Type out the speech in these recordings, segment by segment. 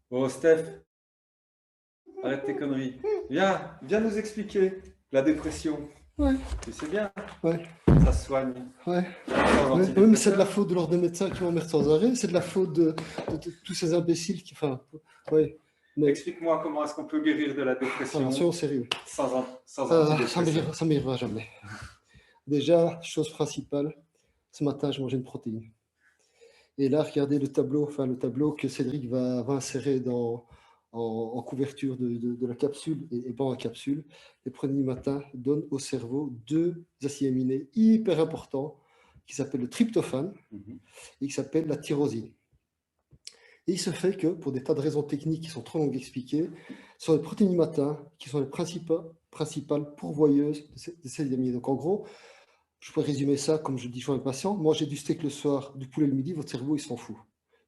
Oh, Steph, arrête tes conneries. Viens nous expliquer la dépression. Ouais, Tu sais bien, ouais, ça se soigne ouais. sans Ouais, mais c'est de la antidépresseurs. faute de l'ordre des médecins qui m'emmerdent sans arrêt, c'est de la faute de tous ces imbéciles qui. Enfin, ouais. Mais, Explique-moi comment est-ce qu'on peut guérir de la alors, dépression soyons sérieux. sans Ça antidépresseurs. m'arrivera jamais. Déjà, chose principale, ce matin, j'ai mangé une protéine. Et là, regardez le tableau que Cédric va insérer en couverture de la capsule et pas en capsule. Les produits du matin donnent au cerveau deux acides aminés hyper importants qui s'appellent le tryptophane Mhm. et qui s'appellent la tyrosine. Et il se fait que, pour des tas de raisons techniques qui sont trop longues à expliquer, ce sont les protéines du matin qui sont les principales pourvoyeuses de ces acides aminés. Donc en gros, je pourrais résumer ça comme je dis toujours à mes patients. Mangez du steak le soir, du poulet le midi, votre cerveau, il s'en fout.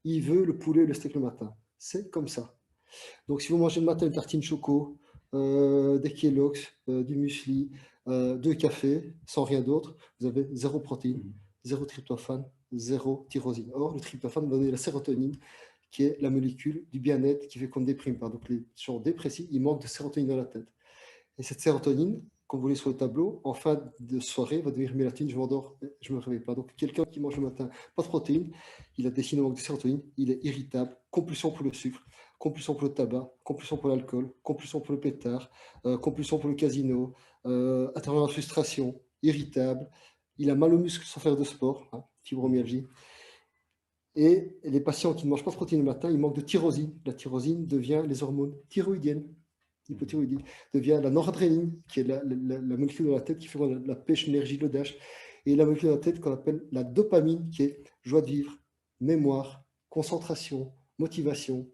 Il veut le poulet et le steak le matin. C'est comme ça. Donc, si vous mangez le matin une tartine choco, des Kellogg's, du muesli, deux cafés, sans rien d'autre, vous avez zéro protéine, Mhm. zéro tryptophane, zéro tyrosine. Or, le tryptophane va donner la sérotonine, qui est la molécule du bien-être qui fait qu'on ne déprime pas. Donc, les gens dépressifs, il manque de sérotonine dans la tête. Et cette sérotonine, comme vous voyez sur le tableau, en fin de soirée, va devenir mélatine, je m'endors, je ne me réveille pas. Donc, quelqu'un qui mange le matin pas de protéines, il a des signes de manque de sérotonine, il est irritable, compulsion pour le sucre, compulsion pour le tabac, compulsion pour l'alcool, compulsion pour le pétard, compulsion pour le casino, atteint la frustration, irritable, il a mal aux muscles sans faire de sport, hein, Mhm. fibromyalgie. Et les patients qui ne mangent pas de protéines le matin, ils manquent de tyrosine. La tyrosine devient les hormones thyroïdiennes, Mhm. hypothyroïdie, devient la noradrénaline, qui est la molécule de la tête qui fait la pêche, l'énergie, le dash, et la molécule de la tête qu'on appelle la dopamine, qui est joie de vivre, mémoire, concentration, motivation,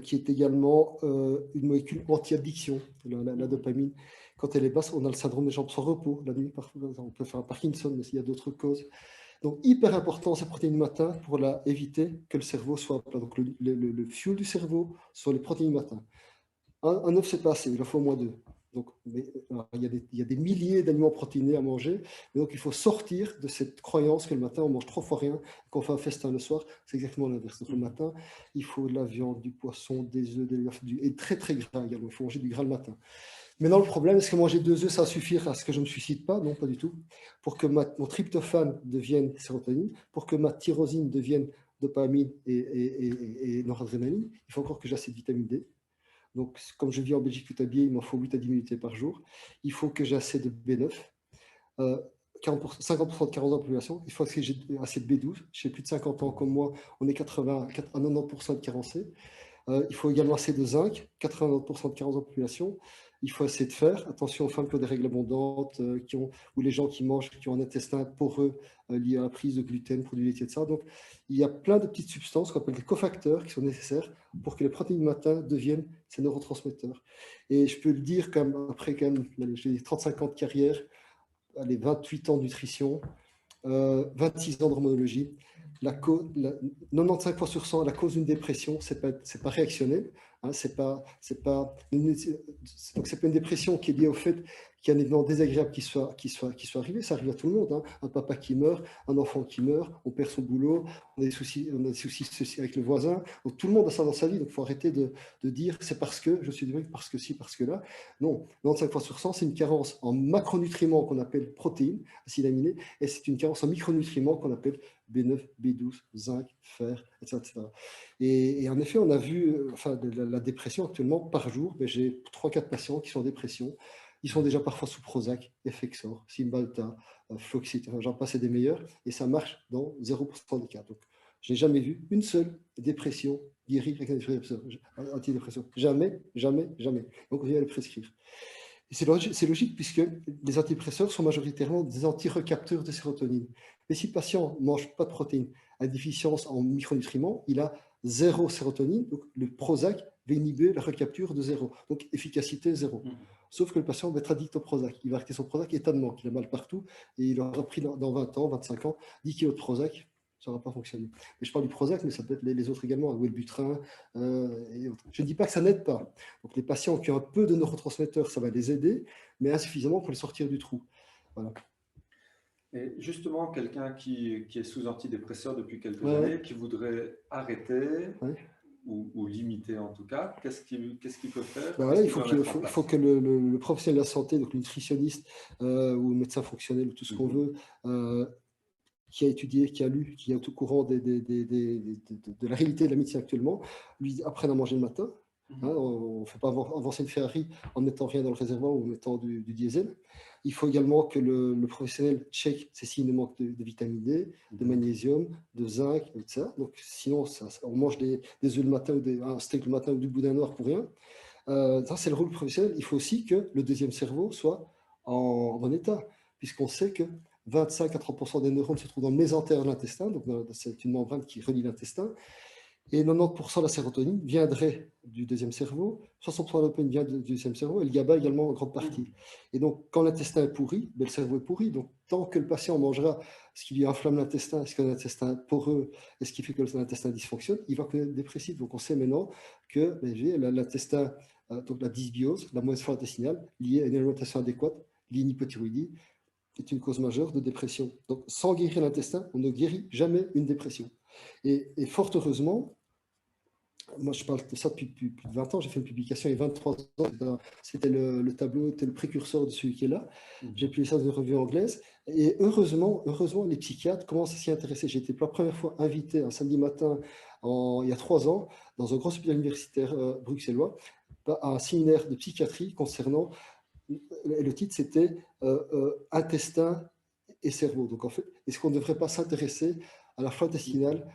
qui est également une molécule anti-addiction, la Mhm. dopamine. Quand elle est basse, on a le syndrome des jambes sans repos, la nuit, parfois, on peut faire un Parkinson, mais il y a d'autres causes. Donc, hyper important ces protéines du matin pour éviter que le cerveau soit plat. Donc, le fuel du cerveau sont les protéines du matin. Un œuf, c'est pas assez, il en faut au moins deux. Donc, il y a des milliers d'aliments protéinés à manger, mais donc il faut sortir de cette croyance que le matin on mange trois fois rien, qu'on fait un festin le soir. C'est exactement l'inverse. Donc, le Mhm. matin, il faut de la viande, du poisson, des œufs, et très très gras également. Il faut manger du gras le matin. Maintenant, le problème, est-ce que manger deux œufs, ça va suffire à ce que je ne me suicide pas? Non, pas du tout. Pour que mon tryptophane devienne sérotonine, pour que ma tyrosine devienne dopamine et noradrénaline, il faut encore que j'ai assez de vitamine D. Donc, comme je vis en Belgique tout habillé, il m'en faut 8 à 10 minutes par jour. Il faut que j'ai assez de B9. 50% de carence dans la population. Il faut que j'ai assez de B12. Chez plus de 50 ans comme moi, on est 80 à 90% de carencés. Il faut également assez de zinc, 89% de carence en population. Il faut assez de fer. Attention aux femmes qui ont des règles abondantes, ou les gens qui mangent, qui ont un intestin poreux lié à la prise de gluten, produits laitiers, etc. Donc, il y a plein de petites substances qu'on appelle des cofacteurs qui sont nécessaires pour que les protéines du matin deviennent ces neurotransmetteurs. Et je peux le dire, comme après quand même, j'ai 35 ans de carrière, allez, 28 ans de nutrition, 26 ans de hormonologie. 95 fois sur 100, la cause d'une dépression, c'est pas réactionnel. Hein, donc c'est pas une dépression qui est liée au fait qu'il y a un événement désagréable qui soit arrivé. Ça arrive à tout le monde. Hein. Un papa qui meurt, un enfant qui meurt, on perd son boulot, on a des soucis avec le voisin. Donc tout le monde a ça dans sa vie. Donc il faut arrêter de dire c'est parce que je suis déprimé, parce que ci, parce que là. Non, 95 fois sur 100, c'est une carence en macronutriments qu'on appelle protéines, acides aminés, et c'est une carence en micronutriments qu'on appelle B9, B12, zinc, fer, etc. etc. Et en effet, on a vu enfin, la dépression actuellement par jour. Ben, j'ai 3-4 patients qui sont en dépression. Ils sont déjà parfois sous Prozac, Effexor, Cymbalta, Floxit, enfin, j'en passe et des meilleurs, et ça marche dans 0% des cas. Donc, je n'ai jamais vu une seule dépression guérie avec un antidépresseur. Jamais, jamais, jamais. Donc, on vient à le prescrire. Et c'est logique puisque les antidépresseurs sont majoritairement des anti-recapteurs de sérotonine. Mais si le patient ne mange pas de protéines, a une déficience en micronutriments, il a zéro sérotonine, donc le Prozac va inhiber la recapture de zéro, donc efficacité zéro. Mhm. Sauf que le patient va être addict au Prozac. Il va arrêter son Prozac état de manque. Il a mal partout et il aura pris dans 20 ans, 25 ans, 10 kilos de Prozac. Ça n'aura pas fonctionné. Mais je parle du Prozac, mais ça peut être les autres également, un Wellbutrin et autres. Je ne dis pas que ça n'aide pas. Donc les patients qui ont un peu de neurotransmetteurs, ça va les aider, mais insuffisamment pour les sortir du trou. Voilà. Et justement, quelqu'un qui est sous antidépresseur depuis quelques Ouais, années, qui voudrait arrêter, ouais. ou limité en tout cas, qu'est-ce qu'il peut faire? Ben voilà, Qu'est-ce il qu'il faut peut que, mettre en place? faut que le professionnel de la santé, donc le nutritionniste ou le médecin fonctionnel ou tout ce qu'on Mhm. veut, qui a étudié, qui a lu, qui est au tout courant de la réalité de la médecine actuellement, lui apprenne à manger le matin. Hein, Mhm. on ne fait pas avancer une Ferrari en ne mettant rien dans le réservoir ou en mettant du diesel. Il faut également que le professionnel check ses signes de manque de vitamine D, de Mhm. magnésium, de zinc, etc. Donc, sinon, on mange des œufs le matin ou un steak le matin ou du boudin noir pour rien. Ça, c'est le rôle professionnel. Il faut aussi que le deuxième cerveau soit en bon état, puisqu'on sait que 25 à 30% des neurones se trouvent dans le mésentère de l'intestin, donc c'est une membrane qui relie l'intestin, et 90% de la sérotonine viendrait du deuxième cerveau, 60% de la dopamine vient du deuxième cerveau, et le GABA également en grande partie. Et donc, quand l'intestin est pourri, ben, le cerveau est pourri. Donc, tant que le patient mangera ce qui lui inflamme l'intestin, ce qui est un intestin poreux, et ce qui fait que l'intestin dysfonctionne, il va connaître dépressif. Donc, on sait maintenant que ben, l'intestin, donc la dysbiose, la mauvaise flore intestinale, liée à une alimentation adéquate, liée à une hypothyroïdie, est une cause majeure de dépression. Donc, sans guérir l'intestin, on ne guérit jamais une dépression. Et fort heureusement, moi je parle de ça depuis plus de 20 ans, j'ai fait une publication il y a 23 ans, c'était le tableau, c'était le précurseur de celui qui est là. J'ai publié ça dans une revue anglaise, et heureusement, les psychiatres commencent à s'y intéresser. J'ai été pour la première fois invité un samedi matin, il y a 3 ans, dans un grand hôpital universitaire bruxellois, à un séminaire de psychiatrie concernant, le titre c'était intestin et cerveau. Donc en fait, est-ce qu'on ne devrait pas s'intéresser à la flore intestinale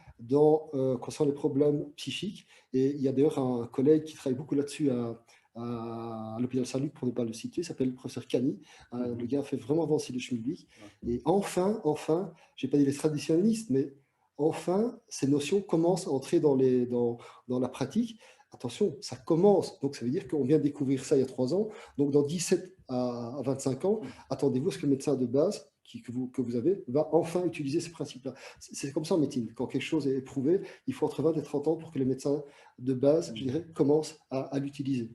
concernant les problèmes psychiques? Et il y a d'ailleurs un collègue qui travaille beaucoup là-dessus à l'hôpital Saint-Luc, pour ne pas le citer, il s'appelle le professeur Cani. Le gars a fait vraiment avancer le schmilblick. Et enfin, je n'ai pas dit les traditionnalistes, mais enfin, ces notions commencent à entrer dans la pratique. Attention, ça commence. Donc, ça veut dire qu'on vient de découvrir ça il y a 3 ans. Donc, dans 17 à 25 ans, attendez-vous à ce que le médecin de base que vous avez va enfin utiliser ces principes-là. C'est comme ça en médecine. Quand quelque chose est prouvé, il faut entre 20 et 30 ans pour que les médecins de base, je dirais, commencent à l'utiliser.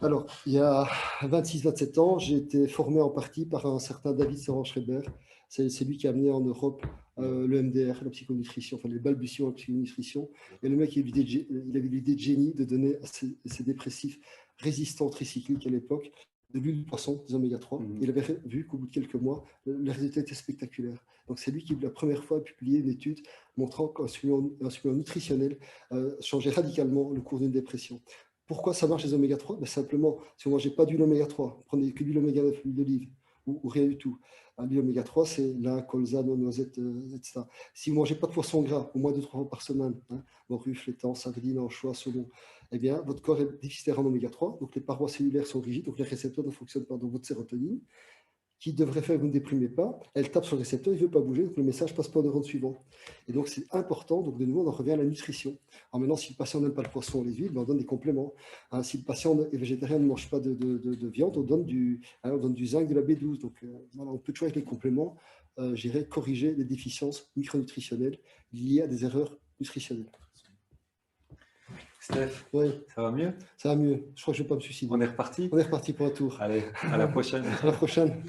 Alors, il y a 26-27 ans, j'ai été formé en partie par un certain David Servan-Schreiber. C'est lui qui a amené en Europe le MDR, la psychonutrition, enfin les balbutiements de la psychonutrition. Et le mec, il avait l'idée de génie de donner à ces dépressifs résistants tricycliques à l'époque de l'huile de poisson, des oméga 3. Il avait vu qu'au bout de quelques mois, le résultat était spectaculaire. Donc c'est lui qui, la première fois, a publié une étude montrant qu'un supplément nutritionnel changeait radicalement le cours d'une dépression. Pourquoi ça marche les oméga 3? Ben simplement, si vous ne mangez pas d'huile oméga 3, prenez que l'huile oméga 9, l'huile d'olive, ou rien du tout. L'huile oméga 3, c'est lin, colza, noisette, etc. Si vous ne mangez pas de poisson gras, au moins 2-3 fois par semaine, morue, flétan, sardine, anchois, saumon, eh bien, votre corps est déficitaire en oméga 3, donc les parois cellulaires sont rigides, donc les récepteurs ne fonctionnent pas. Donc votre sérotonine, qui devrait faire que vous ne déprimez pas, elle tape sur le récepteur, il ne veut pas bouger, donc le message passe pas au neurone suivant. Et donc c'est important, donc de nouveau on en revient à la nutrition. Alors maintenant, si le patient n'aime pas le poisson ou les huiles, ben, on donne des compléments. Si le patient est végétarien, ne mange pas de viande, on donne du zinc, de la B12. Donc voilà, on peut toujours avec les compléments, j'irais corriger les déficiences micronutritionnelles liées à des erreurs nutritionnelles. Steph, Oui, ça va mieux? ça va mieux. Je crois que je ne vais pas me suicider. On est reparti? On est reparti pour un tour. Allez, à la prochaine. À la prochaine.